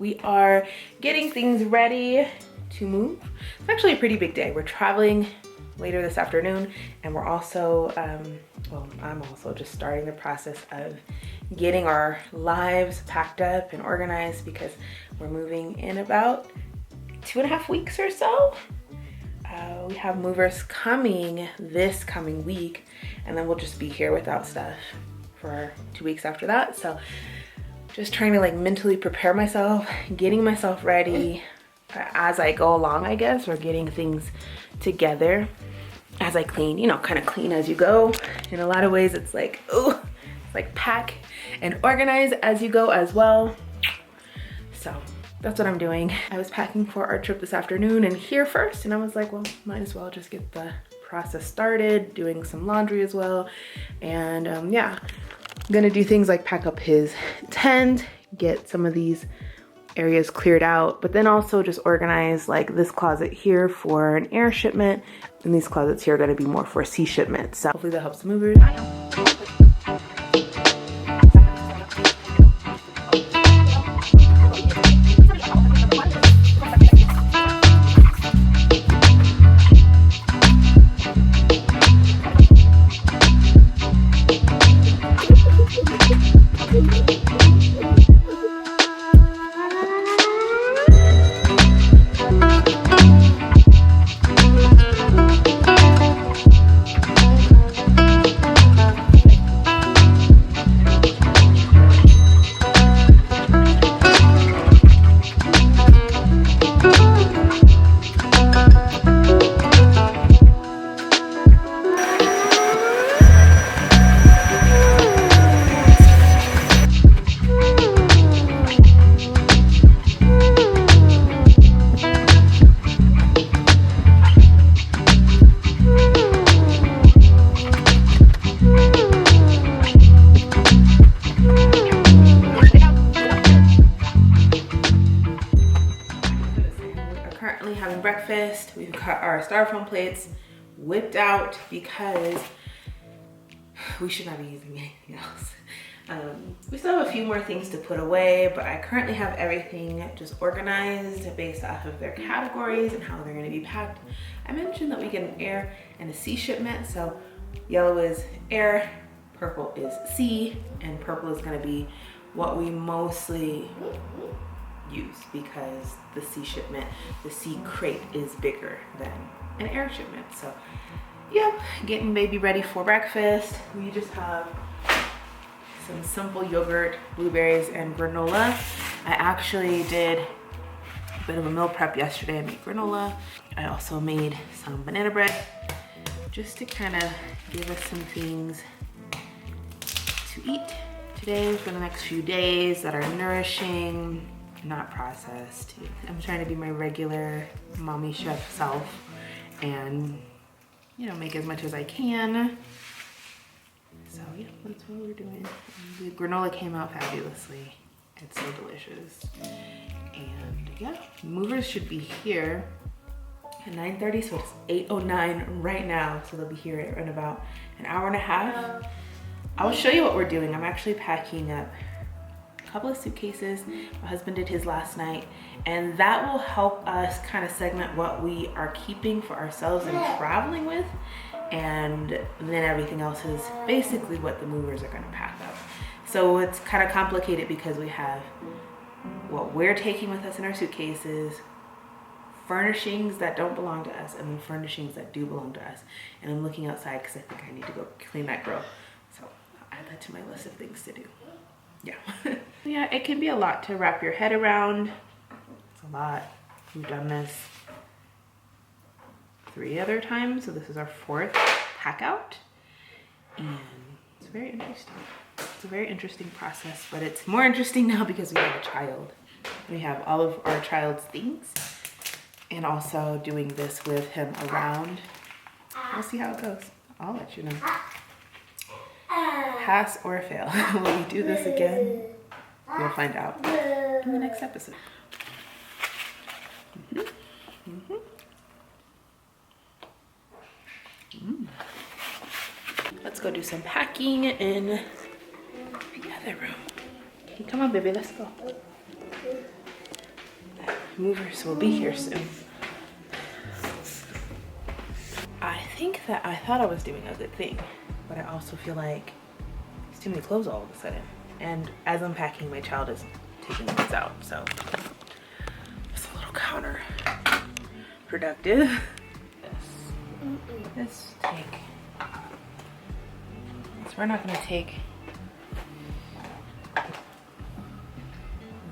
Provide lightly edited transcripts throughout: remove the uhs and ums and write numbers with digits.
We are getting things ready to move. It's actually a pretty big day. We're traveling later this afternoon, and we're also, well, I'm also just starting the process of getting our lives packed up and organized because we're moving in about 2.5 weeks or so. We have movers coming this coming week, and then we'll just be here without stuff for 2 weeks after that. So just trying to like mentally prepare myself, getting myself ready as I go along, I guess, or getting things together as I clean, you know, kind of clean as you go. In a lot of ways, it's like, oh, it's like pack and organize as you go as well. So that's what I'm doing. I was packing for our trip this afternoon and here first, and I was like, well, might as well just get the process started, doing some laundry as well. And yeah, I'm gonna do things like pack up his tent, get some of these areas cleared out, but then also just organize like this closet here for an air shipment, and these closets here are gonna be more for a sea shipment. So hopefully that helps the movers. Having breakfast. We've got our styrofoam plates whipped out because we should not be using anything else. We still have a few more things to put away, but I currently have everything just organized based off of their categories and how they're going to be packed. I mentioned that we get an air and a sea shipment, so yellow is air, purple is sea, and purple is going to be what we mostly use because the sea shipment, the sea crate is bigger than an air shipment. So yep, getting baby ready for breakfast. We just have some simple yogurt, blueberries, and granola. I actually did a bit of a meal prep yesterday. I made granola. I also made some banana bread just to kind of give us some things to eat today for the next few days that are nourishing, not processed. I'm trying to be my regular mommy chef self and, you know, make as much as I can. So yeah, that's what we're doing. The granola came out fabulously. It's so delicious. And yeah, movers should be here at 9:30, so it's 8:09 right now. So they'll be here in about an hour and a half. I'll show you what we're doing. I'm actually packing up couple of suitcases. My husband did his last night, and that will help us kind of segment what we are keeping for ourselves and traveling with, and then everything else is basically what the movers are going to pack up. So it's kind of complicated because we have what we're taking with us in our suitcases, furnishings that don't belong to us, and then furnishings that do belong to us. And I'm looking outside because I think I need to go clean that grill. So I'll add that to my list of things to do. Yeah. Yeah, it can be a lot to wrap your head around. It's a lot. We've done this 3 other times, so this is our 4th pack out. And it's very interesting. It's a very interesting process, but it's more interesting now because we have a child. We have all of our child's things, and also doing this with him around. We'll see how it goes. I'll let you know. Pass or fail. Will we do this again? You'll find out in the next episode. Let's go do some packing in the other room. Come on, baby, let's go. movers will be here soon. I think that I thought I was doing a good thing, but I also feel like there's too many clothes all of a sudden. And as I'm packing, my child is taking things out, so it's a little counterproductive. Let's take, so we're not gonna take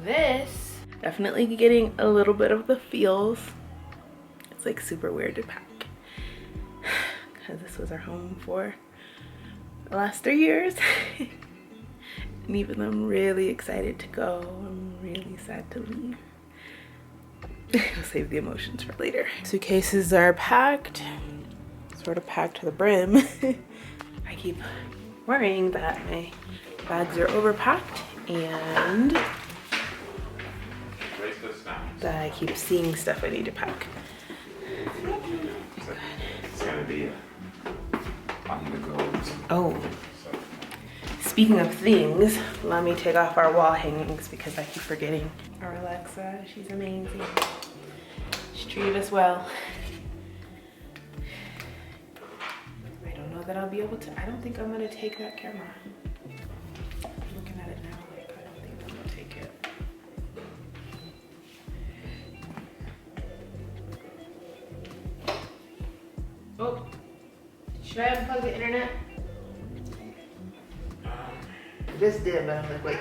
this. Definitely getting a little bit of the feels. It's like super weird to pack because this was our home for the last 3 years. And even though I'm really excited to go, I'm really sad to leave. I'll save the emotions for later. Suitcases are packed, sort of packed to the brim. I keep worrying that my bags are overpacked and that I keep seeing stuff I need to pack. It's gonna be on the go. Oh, speaking of things, let me take off our wall hangings because I keep forgetting. Our Alexa, she's amazing. She treated us well. I don't know that I'll be able to. I don't think I'm gonna take that camera. I'm looking at it now, like I don't think I'm gonna take it. Oh, should I unplug the internet? Just did, but I'm like, wait.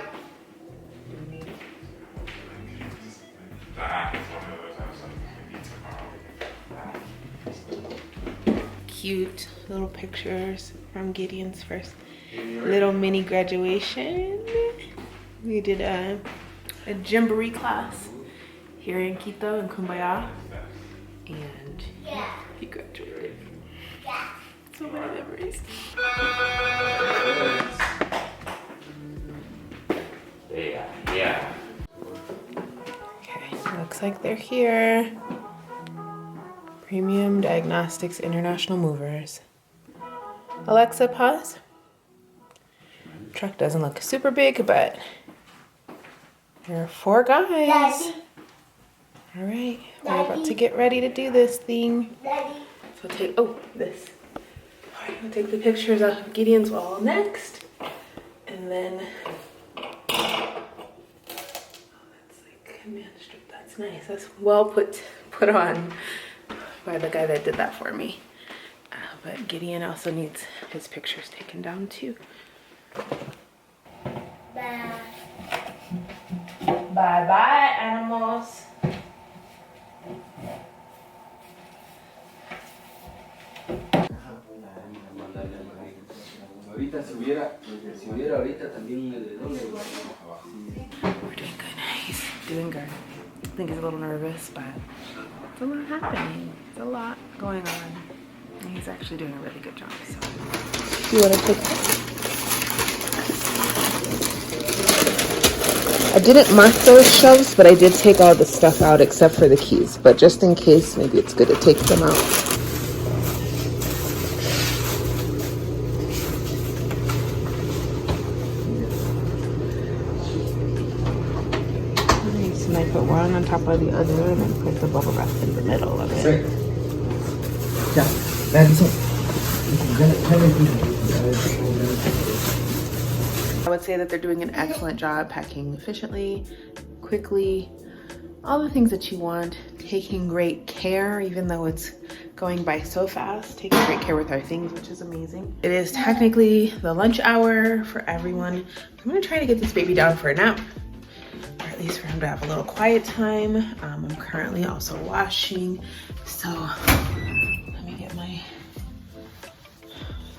Cute little pictures from Gideon's first little mini graduation. We did a jamboree class here in Quito in Cumbaya, and he graduated. So many memories. Yeah. Okay, looks like they're here. Premium Diagnostics International Movers. Alexa, pause. Truck doesn't look super big, but there are 4 guys. All right, we're about to get ready to do this thing. So take, this. All right, we'll take the pictures of Gideon's wall next. And then, that's like command strip. That's nice. That's well put on by the guy that did that for me. But Gideon also needs his pictures taken down too. Bye. Bye-bye, animals. Ahorita si hubiera ahorita también de dónde lo ponemos abajo. We're doing good. He's doing good. I think he's a little nervous, but it's a lot happening. It's a lot going on. And he's actually doing a really good job. So, you want to take this? I didn't mark those shelves, but I did take all the stuff out except for the keys. But just in case, maybe it's good to take them out. And I put one on top of the other and then put the bubble wrap in the middle of it. I would say that they're doing an excellent job packing efficiently, quickly, all the things that you want, taking great care, even though it's going by so fast, taking great care with our things, which is amazing. It is technically the lunch hour for everyone. I'm gonna try to get this baby down for a nap, or at least for him to have a little quiet time. I'm currently also washing, so let me get my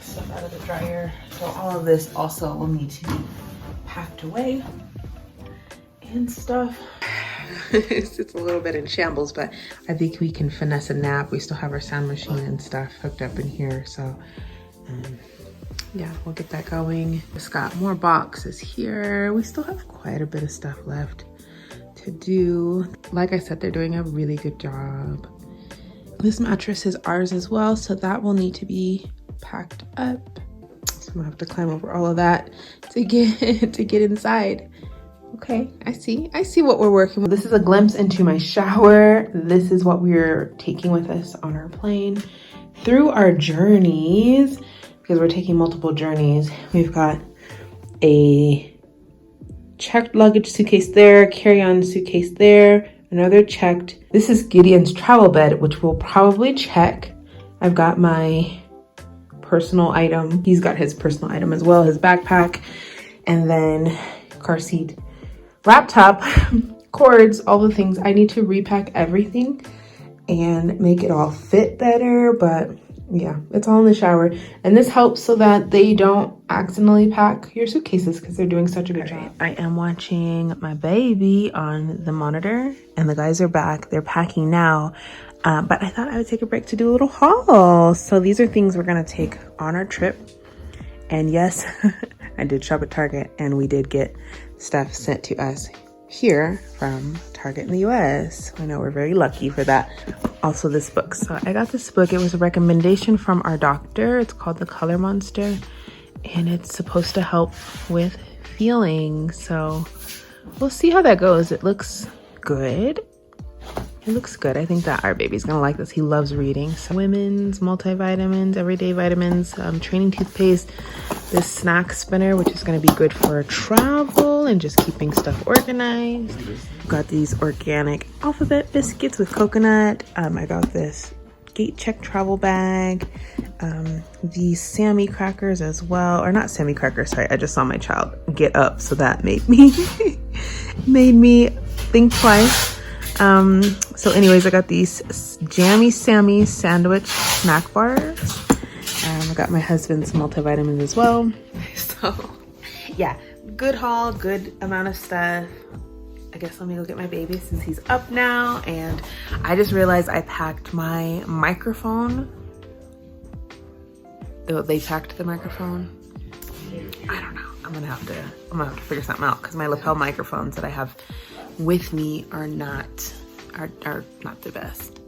stuff out of the dryer. So all of this also will need to be packed away and stuff. It's a little bit in shambles, but I think we can finesse a nap. We still have our sound machine and stuff hooked up in here, so yeah, we'll get that going. Just got more boxes here. We still have quite a bit of stuff left to do. Like I said, they're doing a really good job. This mattress is ours as well, so that will need to be packed up. So I'm gonna have to climb over all of that to get inside. Okay, I see what we're working with. This is a glimpse into my shower. This is what we're taking with us on our plane through our journeys, because we're taking multiple journeys. We've got a checked luggage suitcase there, carry-on suitcase there, another checked. This is Gideon's travel bed, which we'll probably check. I've got my personal item. He's got his personal item as well, his backpack, and then car seat, laptop, cords, all the things. I need to repack everything and make it all fit better, but yeah, it's all in the shower. And this helps so that they don't accidentally pack your suitcases because they're doing such a good job. I am watching my baby on the monitor and the guys are back. They're packing now. But I thought I would take a break to do a little haul. So these are things we're gonna take on our trip. And yes, I did shop at Target and we did get stuff sent to us here from Target in the US. I know we're very lucky for that. Also this book. So I got this book. It was a recommendation from our doctor. It's called The Color Monster and it's supposed to help with feeling. So we'll see how that goes. It looks good. It looks good. I think that our baby's gonna like this. He loves reading. So women's multivitamins, everyday vitamins, training toothpaste, this snack spinner, which is gonna be good for travel and just keeping stuff organized. Got these organic alphabet biscuits with coconut. I got this gate check travel bag. These Sammy crackers as well, or not Sammy crackers, sorry. I just saw my child get up, so that made me think twice. So anyways, I got these Jammy Sammy sandwich snack bars. I got my husband's multivitamins as well. So yeah, good haul, good amount of stuff. I guess let me go get my baby since he's up now. And I just realized I packed my microphone. They packed the microphone. I don't know. I'm gonna have to figure something out because my lapel microphones that I have with me are not the best.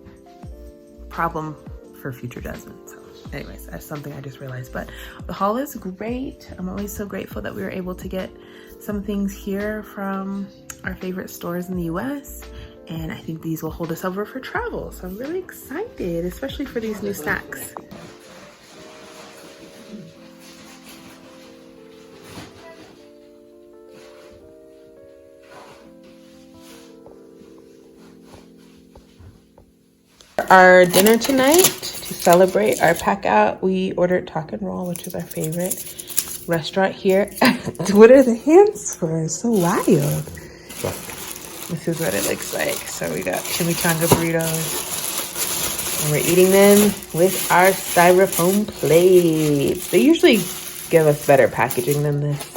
Problem for future Jasmine. So anyways, that's something I just realized. But the haul is great. I'm always so grateful that we were able to get some things here from our favorite stores in the US. And I think these will hold us over for travel. So I'm really excited, especially for these new snacks. Our dinner tonight, to celebrate our pack out, we ordered Talk and Roll, which is our favorite restaurant here. What are the hands for? It's so wild. This is what it looks like. So we got chimichanga burritos and we're eating them with our styrofoam plates. They usually give us better packaging than this,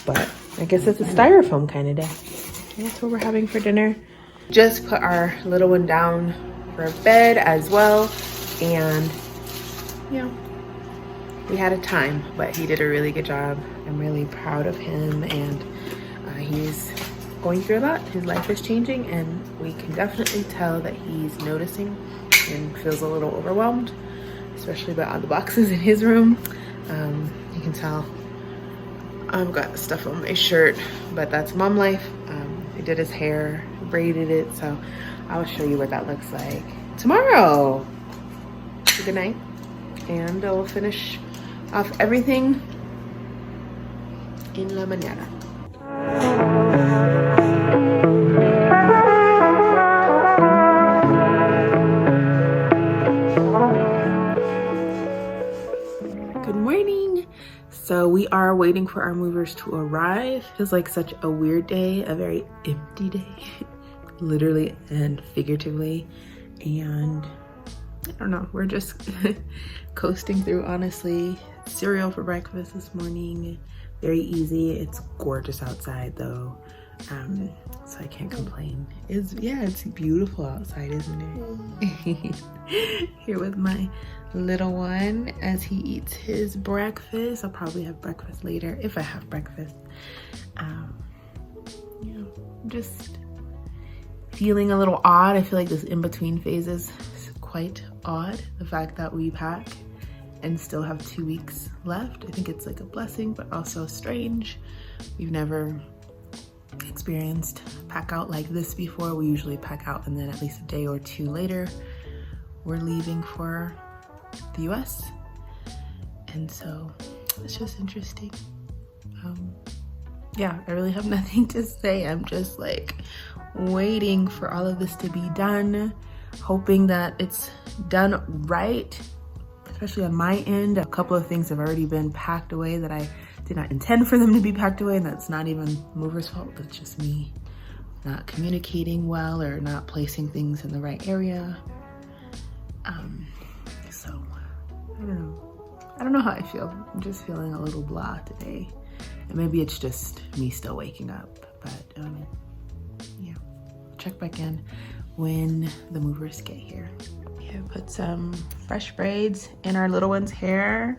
but I guess it's a styrofoam kind of day. And that's what we're having for dinner. Just put our little one down for bed as well, and you know, we had a time, but he did a really good job. I'm really proud of him, and he's going through a lot. His life is changing, and we can definitely tell that he's noticing and feels a little overwhelmed, especially by all the boxes in his room. You can tell I've got stuff on my shirt, but that's mom life. I did his hair, braided it, so I'll show you what that looks like tomorrow. So good night, and we'll finish off everything in la mañana. Good morning. So we are waiting for our movers to arrive. Feels like such a weird day, a very empty day. Literally and figuratively, and I don't know, we're just coasting through. Honestly, cereal for breakfast this morning, very easy. It's gorgeous outside though, so I can't complain. It's beautiful outside, isn't it? Here with my little one as he eats his breakfast. I'll probably have breakfast later if I have breakfast. Just feeling a little odd. I feel like this in-between phase is quite odd. The fact that we pack and still have 2 weeks left. I think it's like a blessing, but also strange. We've never experienced pack out like this before. We usually pack out and then at least a day or two later, we're leaving for the US. And so it's just interesting. Yeah, I really have nothing to say. I'm just like waiting for all of this to be done, hoping that it's done right, especially on my end. A couple of things have already been packed away that I did not intend for them to be packed away, and that's not even mover's fault. That's just me not communicating well or not placing things in the right area. So I don't know how I feel. I'm just feeling a little blah today. And maybe it's just me still waking up, but yeah, check back in when the movers get here. Yeah, put some fresh braids in our little one's hair.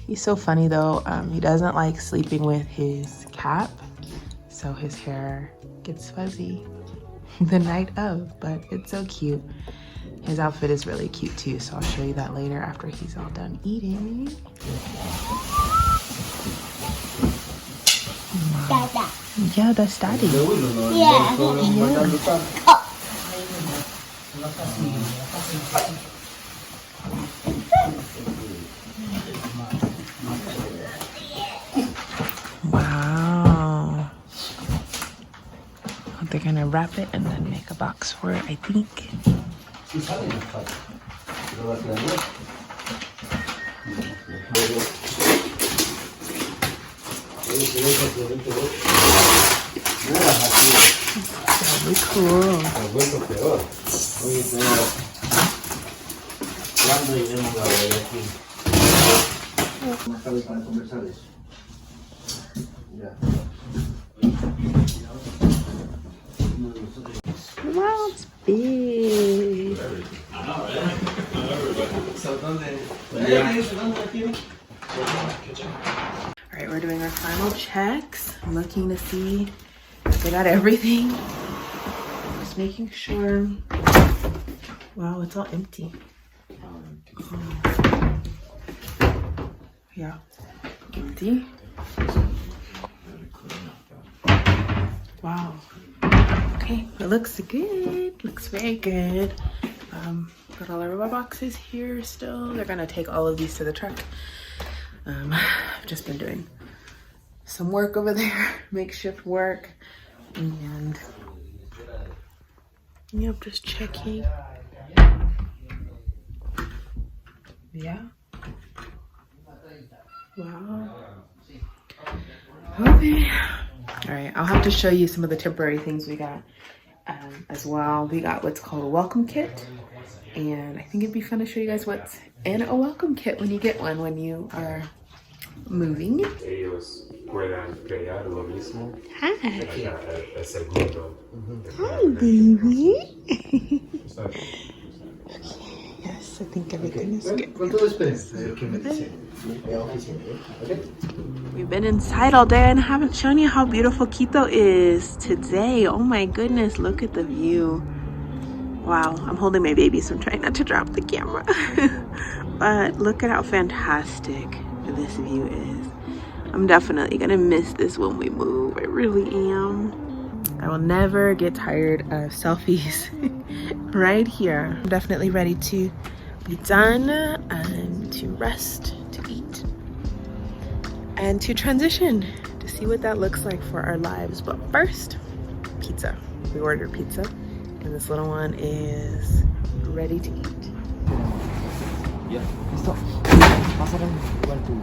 He's so funny though. He doesn't like sleeping with his cap, so his hair gets fuzzy the night of, but it's so cute. His outfit is really cute too, so I'll show you that later after he's all done eating. Dada. Yeah, that's daddy. Yeah. Wow. They're gonna wrap it and then make a box for it, I think. Very cool. Wow, it's big. All right, we're doing our final checks. I'm looking to see if they got everything. Just making sure. Wow, it's all empty. Yeah, empty. Wow. Okay, it looks good. Looks very good. Got all our boxes here still. They're gonna take all of these to the truck. I've just been doing some work over there, makeshift work, and yep, just checking. Yeah. Wow. Okay. All right, I'll have to show you some of the temporary things we got as well. We got what's called a welcome kit, and I think it'd be fun to show you guys what's in a welcome kit when you get one when you are moving. Ellos puedan crear lo mismo. Hi. El segundo. Hi, baby. Yes, I think everything is good. We've been inside all day and haven't shown you how beautiful Quito is today. Oh my goodness, look at the view. Wow, I'm holding my baby, so I'm trying not to drop the camera. But look at how fantastic this view is. I'm definitely gonna miss this when we move. I really am. I will never get tired of selfies right here. I'm definitely ready to be done and to rest, to eat, and to transition to see what that looks like for our lives. But first, pizza. We ordered pizza, and this little one is ready to eat. Ya, listo. Pásale igual tu